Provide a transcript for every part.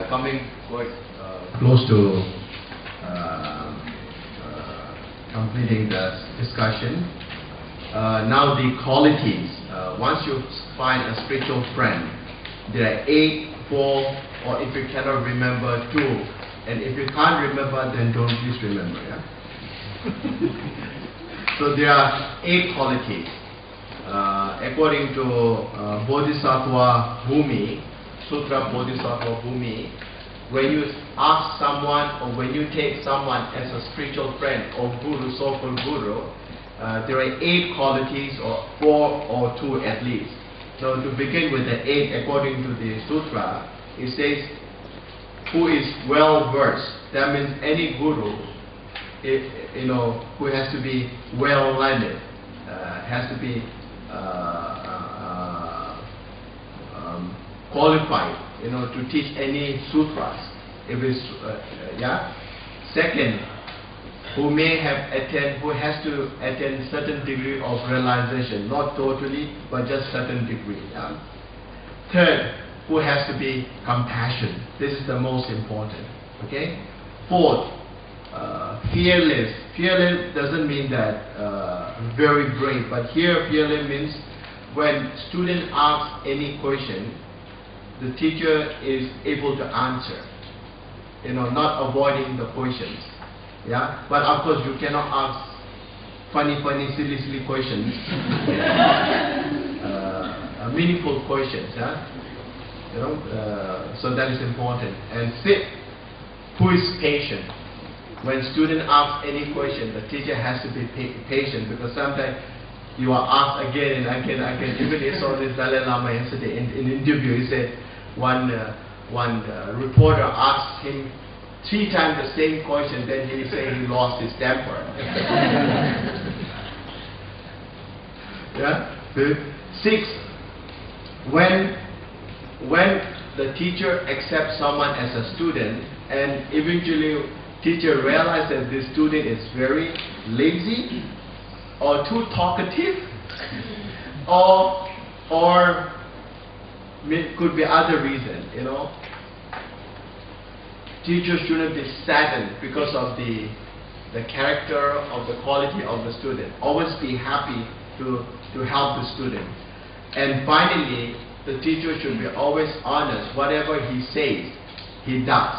coming quite close to completing the discussion. Now the qualities. Once you find a spiritual friend, there are 8, 4, or if you cannot remember, 2. And if you can't remember, then don't please remember. Yeah? So there are 8 qualities. According to Bodhisattva Bhumi, Sutra Bodhisattva Bhumi, when you ask someone or when you take someone as a spiritual friend or guru, so-called guru, there are 8 qualities, or 4 or 2 at least. So to begin with the 8, according to the sutra, it says, who is well versed. That means any guru, who has to be well learned, has to be qualified, to teach any sutras. If it's yeah. Second, who has to attain certain degree of realization, not totally, but just certain degree. Yeah? Third, who has to be compassionate. This is the most important. Okay. Fourth, fearless. Fearless doesn't mean that very brave, but here fearless means when student asks any question, the teacher is able to answer. Not avoiding the questions. Yeah, but of course you cannot ask funny, silly questions. Meaningful questions. Yeah? So that is important. And fifth, who is patient. When student asks any question, the teacher has to be patient, because sometimes you are asked again and again. Even I saw this Dalai Lama yesterday in interview. He said one reporter asked him 3 times the same question, then he said he lost his temper. Yeah. Sixth, when the teacher accepts someone as a student, and eventually teacher realizes that this student is very lazy or too talkative, or could be other reason, Teacher shouldn't be saddened because of the character of the quality of the student. Always be happy to help the student. And finally, the teacher should be always honest. Whatever he says, he does.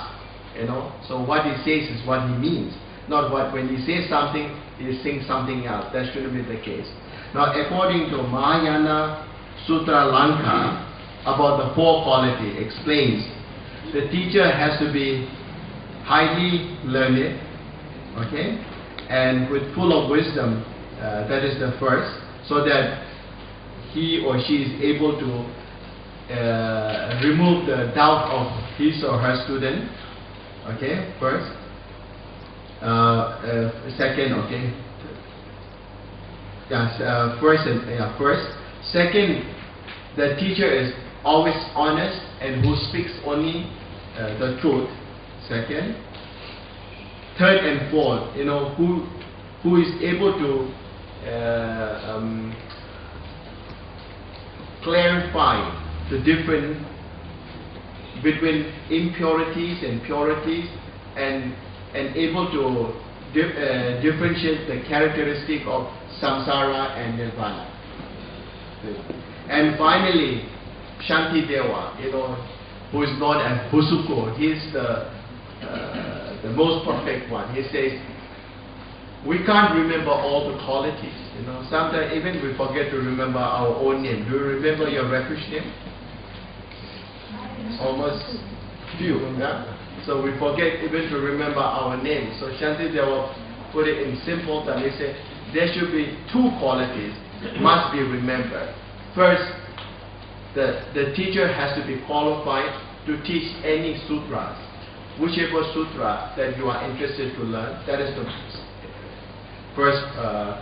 So what he says is what he means. Not what when he says something, he sings something else. That shouldn't be the case. Now, according to Mahayana Sutra Lanka, about the 4 quality explains the teacher has to be highly learned, okay, and with full of wisdom. That is the first, so that he or she is able to remove the doubt of his or her student. Okay, first. Second, okay. Yes, first. Second, the teacher is always honest and who speaks only the truth. Second. Third and fourth, who is able to clarify the difference between impurities and purities, and able to differentiate the characteristic of samsara and nirvana. And finally, Shantideva, who is known as Busuko, he is the most perfect one. He says, we can't remember all the qualities. Sometimes even we forget to remember our own name. Do you remember your refuge name? Almost few. Yeah? So we forget even to remember our name. So Shantideva put it in simple terms. He said there should be 2 qualities must be remembered. First, the teacher has to be qualified to teach any sutras. Whichever sutra that you are interested to learn, that is the first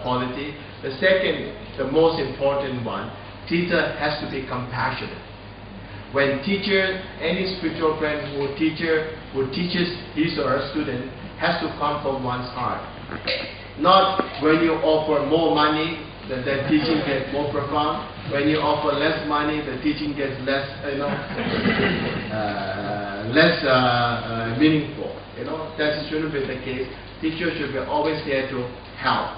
quality. The second, the most important one, teacher has to be compassionate. When teacher, any spiritual friend who teaches his or her student, has to come from one's heart. Not when you offer more money, the teaching gets more profound. When you offer less money, the teaching gets less, less meaningful. You know, that shouldn't be the case. Teacher should be always there to help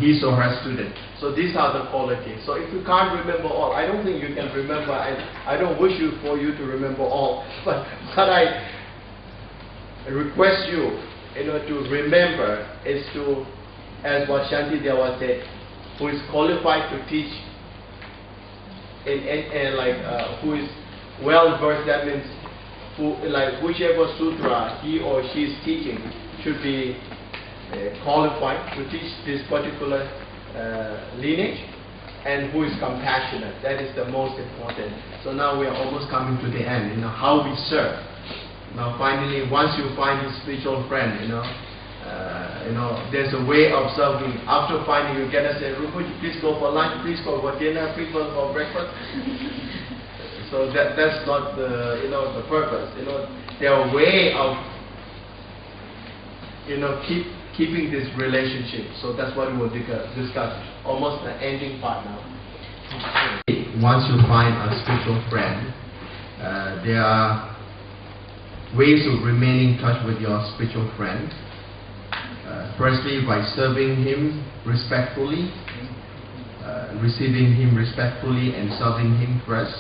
his or her student. So these are the qualities. So if you can't remember all, I don't think you can remember. I don't wish for you to remember all, but I request you, to remember is to, as what Shanti Dewa said, who is qualified to teach, who is well versed. That means who, like whichever sutra he or she is teaching, should be qualified to teach this particular lineage, and who is compassionate. That is the most important. So now we are almost coming to the end. How we serve. Now finally, once you find a spiritual friend, there's a way of serving. After finding, you cannot say, Rinpoche, please go for lunch, please go for dinner, please go for breakfast. So that's not the purpose. There are way of keeping this relationship. So that's what we will discuss. Almost the ending part now. Once you find a spiritual friend, there are ways of remaining in touch with your spiritual friend. Firstly, by serving him respectfully, receiving him respectfully and serving him first.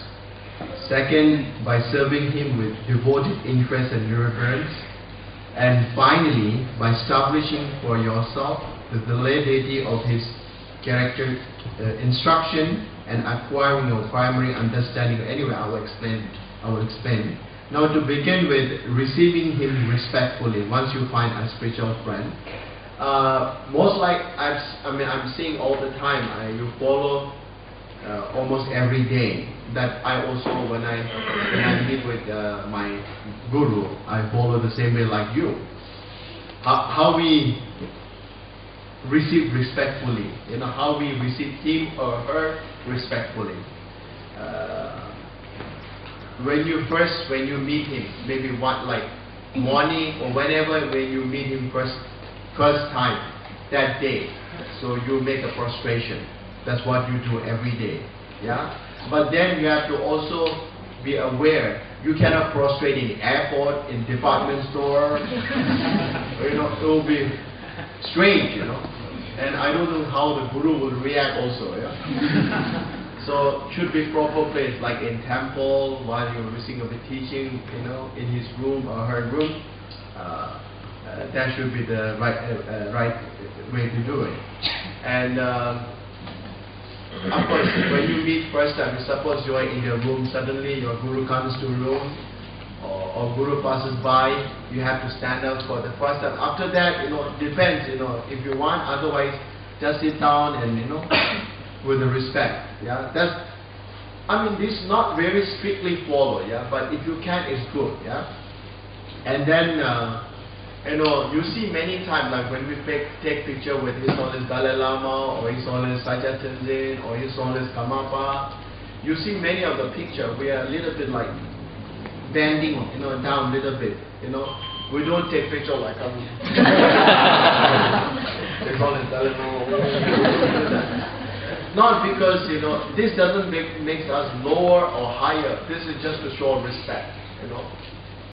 Second, by serving him with devoted interest and reverence. And finally, by establishing for yourself the validity of his character instruction and acquiring your primary understanding. Anyway, I will explain it. Now, to begin with, receiving him respectfully. Once you find a spiritual friend, most like I'm seeing all the time. You follow almost every day. That I also, when I meet with my guru, I follow the same way like you. How we receive respectfully, how we receive him or her respectfully. When you meet him, maybe morning or whenever, when you meet him first time that day, so you make a prostration. That's what you do every day. Yeah. But then you have to also be aware. You cannot prostrate in airport, in department store. It will be strange, And I don't know how the guru will react also. Yeah. So should be proper place, like in temple while you're receiving the teaching, in his room or her room. That should be the right way to do it. And of course, when you meet first time, suppose you are in your room, suddenly your guru comes to room, or guru passes by, you have to stand up for the first time. After that, it depends, if you want. Otherwise, just sit down and with the respect. Yeah, this is not very strictly followed. Yeah, but if you can, it's good. Yeah, and then you see many times, like when we take picture with His Holiness Dalai Lama or His Holiness Sajjad Tenzin or His Holiness Karmapa, you see many of the picture we are a little bit like bending, down a little bit. We don't take picture like His Holiness Dalai Lama. Not because this doesn't makes us lower or higher. This is just to show respect.